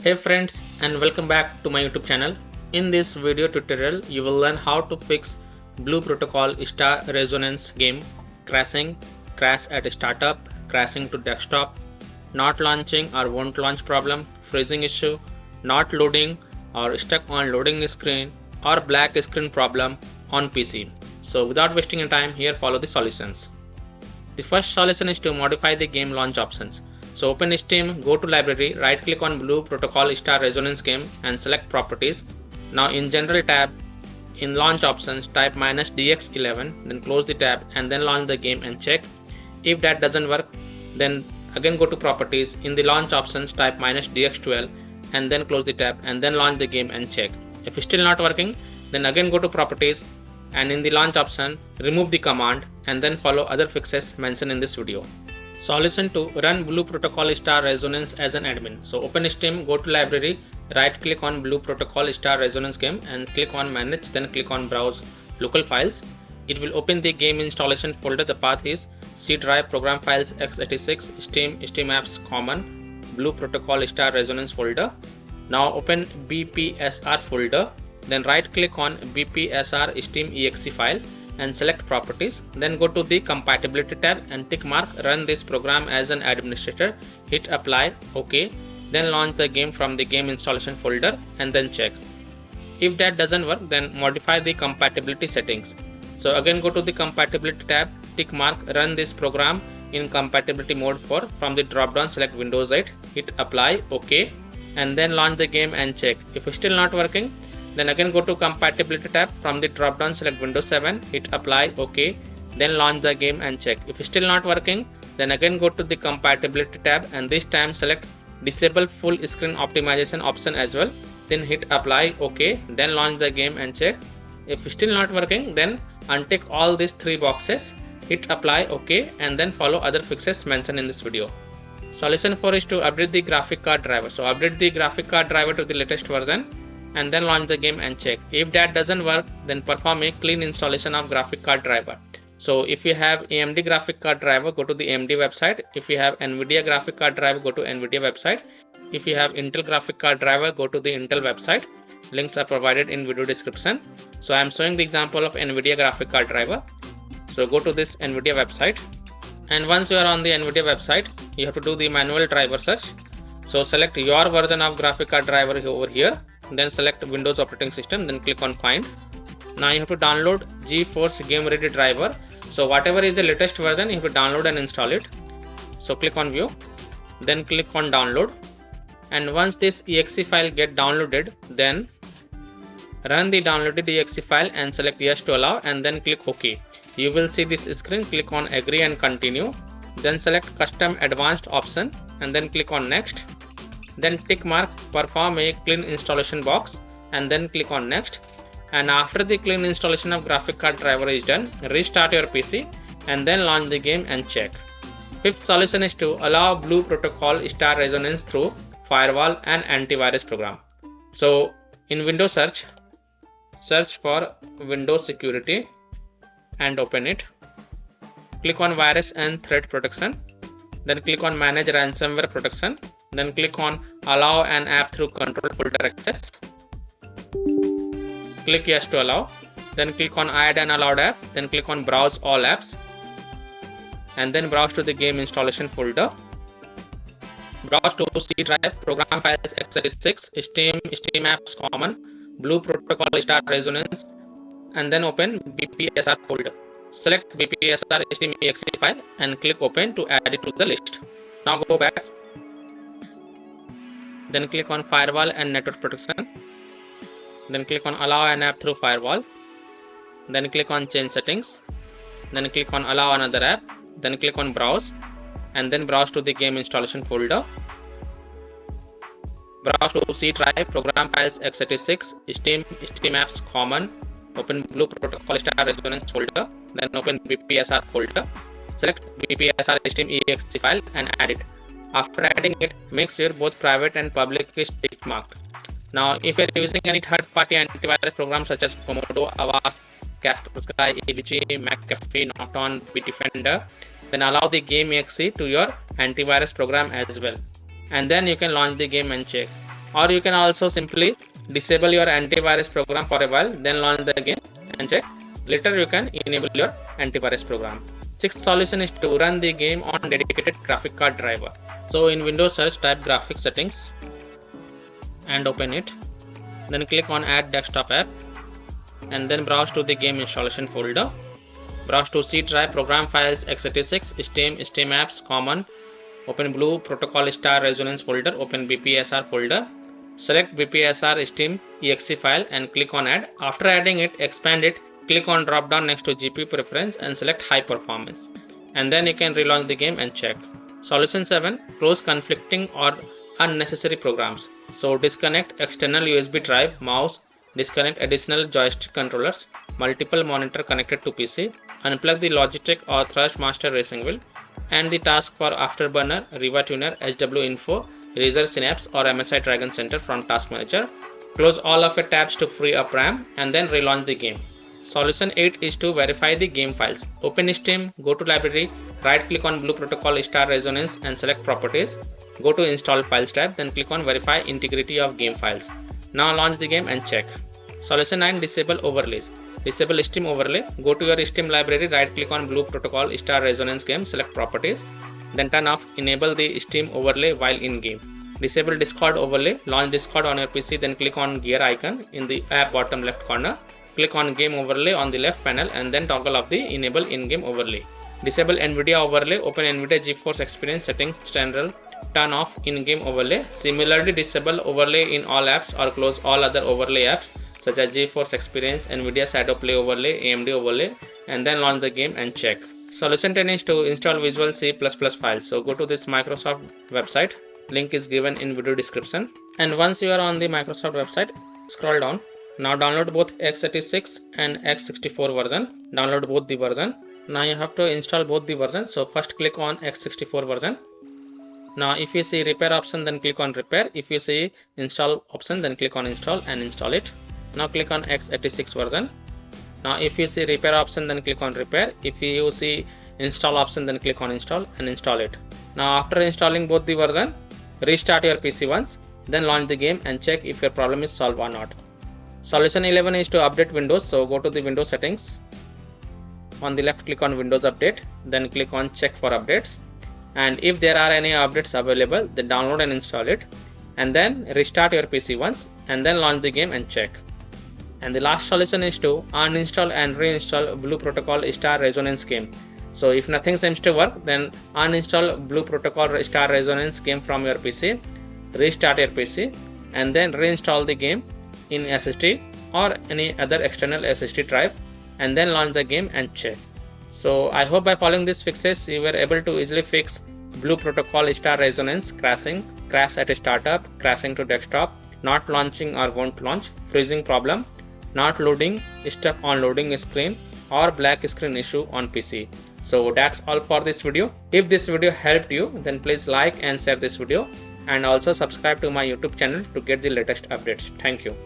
Hey friends, and welcome back to my YouTube channel. In this video tutorial, you will learn how to fix Blue Protocol Star Resonance game crashing, crash at startup, crashing to desktop, not launching or won't launch problem, freezing issue, not loading or stuck on loading screen, or black screen problem on PC. So without wasting your time, here follow the solutions. The first solution is to modify the game launch options. So open Steam, go to library, right click on Blue Protocol Star Resonance game and select properties. Now in general tab, in launch options type -dx11, then close the tab and then launch the game and check. If that doesn't work, then again go to properties, in the launch options type -dx12 and then close the tab and then launch the game and check. If it's still not working, then again go to properties and in the launch option remove the command and then follow other fixes mentioned in this video. Solution to run Blue Protocol Star Resonance as an admin. So open Steam, go to library, right click on Blue Protocol Star Resonance game and click on manage, then click on browse local files. It will open the game installation folder. The path is C drive, program files, x86, Steam, Steam apps common, Blue Protocol Star Resonance folder. Now open BPSR folder, then right click on BPSR Steam exe file and select properties, then go to the compatibility tab and tick mark run this program as an administrator, hit apply, OK, then launch the game from the game installation folder and then check. If that doesn't work, then modify the compatibility settings. So again go to the compatibility tab, tick mark run this program in compatibility mode 4, from the drop down select Windows 8, hit apply, OK, and then launch the game and check. If it's still not working, then again go to compatibility tab, from the drop down select Windows 7, hit apply, OK, then launch the game and check. If it's still not working, then again go to the compatibility tab and this time select disable full screen optimization option as well, then hit apply, OK, then launch the game and check. If it's still not working, then untick all these three boxes, hit apply, OK, and then follow other fixes mentioned in this video. Solution 4 is to update the graphic card driver. So update the graphic card driver to the latest version and then launch the game and check. If that doesn't work, then perform a clean installation of graphic card driver. So if you have AMD graphic card driver, go to the AMD website. If you have NVIDIA graphic card driver, go to NVIDIA website. If you have Intel graphic card driver, go to the Intel website. Links are provided in video description. So I am showing the example of NVIDIA graphic card driver. So go to this NVIDIA website, and once you are on the NVIDIA website, you have to do the manual driver search. So select your version of graphic card driver over here, then select Windows operating system, then click on find. Now you have to download GeForce Game Ready driver. So whatever is the latest version, you have to download and install it. So click on view, then click on download, and once this exe file get downloaded, then run the downloaded exe file and select yes to allow and then click OK. You will see this screen, click on agree and continue, then select custom advanced option and then click on next, then tick mark perform a clean installation box and then click on next. And after the clean installation of graphic card driver is done, restart your PC and then launch the game and check. Fifth solution is to allow Blue Protocol Star Resonance through firewall and antivirus program. So in Windows search for Windows Security and open it. Click on virus and threat protection, then click on manage ransomware protection, then click on allow an app through control folder access. Click yes to allow, then click on add an allowed app, then click on browse all apps and then browse to the game installation folder. Browse to C drive, program files, x86, Steam apps common, Blue Protocol Star Resonance, and then open BPSR folder. Select BPSR Steam exe file and click open to add it to the list. Now go back, then click on firewall and network protection, then click on allow an app through firewall, then click on change settings, then click on allow another app, then click on browse and then browse to the game installation folder. Browse to C drive, program files, x86, Steam apps common, open Blue Protocol Star Resonance folder, then open BPSR folder, select BPSR Steam exe file and add it. After adding it, make sure both private and public is tick marked. Now if you are using any third-party antivirus programs such as Komodo, Avast, Kaspersky, AVG, McAfee, Norton, Bitdefender, then allow the game exe to your antivirus program as well. And then you can launch the game and check. Or you can also simply disable your antivirus program for a while, then launch the game and check. Later you can enable your antivirus program. Sixth solution is to run the game on dedicated graphic card driver. So in Windows search, type graphics settings and open it. Then click on add desktop app and then browse to the game installation folder. Browse to C drive, program files, x86, Steam apps, common. Open Blue Protocol Star Resonance folder, open BPSR folder. Select BPSR Steam exe file and click on add. After adding it, expand it, click on drop down next to GPU preference and select high performance. And then you can relaunch the game and check. Solution 7. Close conflicting or unnecessary programs. So disconnect external USB drive, mouse, disconnect additional joystick controllers, multiple monitor connected to PC, unplug the Logitech or Thrustmaster racing wheel, and the task for Afterburner, Riva Tuner, HW Info, Razer Synapse or MSI Dragon Center from Task Manager. Close all of your tabs to free up RAM and then relaunch the game. Solution 8 is to verify the game files. Open Steam, go to library, right click on Blue Protocol Star Resonance and select properties. Go to install files tab, then click on verify integrity of game files. Now launch the game and check. Solution 9. Disable overlays. Disable Steam overlay. Go to your Steam library, right click on Blue Protocol Star Resonance game, select properties, then turn off enable the Steam overlay while in game. Disable Discord overlay. Launch Discord on your PC, then click on gear icon in the app bottom left corner. Click on game overlay on the left panel and then toggle off the enable in-game overlay. Disable NVIDIA overlay. Open NVIDIA GeForce Experience settings general. Turn off in-game overlay. Similarly, disable overlay in all apps or close all other overlay apps such as GeForce Experience, NVIDIA Shadow Play overlay, AMD overlay, and then launch the game and check. Solution 10 is to install Visual C++ files. So go to this Microsoft website. Link is given in video description. And once you are on the Microsoft website, scroll down. Now download both x86 and x64 version. Download both the version. Now you have to install both the versions. So first click on x64 version. Now if you see repair option, then click on repair. If you see install option, then click on install and install it. Now click on x86 version. Now if you see repair option, then click on repair. If you see install option, then click on install and install it. Now after installing both the version, restart your PC once, then launch the game and check if your problem is solved or not. Solution 11 is to update Windows. So go to the Windows settings. On the left click on Windows Update, then click on check for updates, and if there are any updates available, then download and install it, and then restart your PC once and then launch the game and check. And the last solution is to uninstall and reinstall Blue Protocol Star Resonance game. So if nothing seems to work, then uninstall Blue Protocol Star Resonance game from your PC, restart your PC, and then reinstall the game in SSD or any other external SSD drive, and then launch the game and check. So I hope by following these fixes you were able to easily fix Blue Protocol Star Resonance crashing, crash at a startup, crashing to desktop, not launching or won't launch, freezing problem, not loading, stuck on loading screen, or black screen issue on PC. So that's all for this video. If this video helped you, then please like and share this video, and also subscribe to my YouTube channel to get the latest updates. Thank you.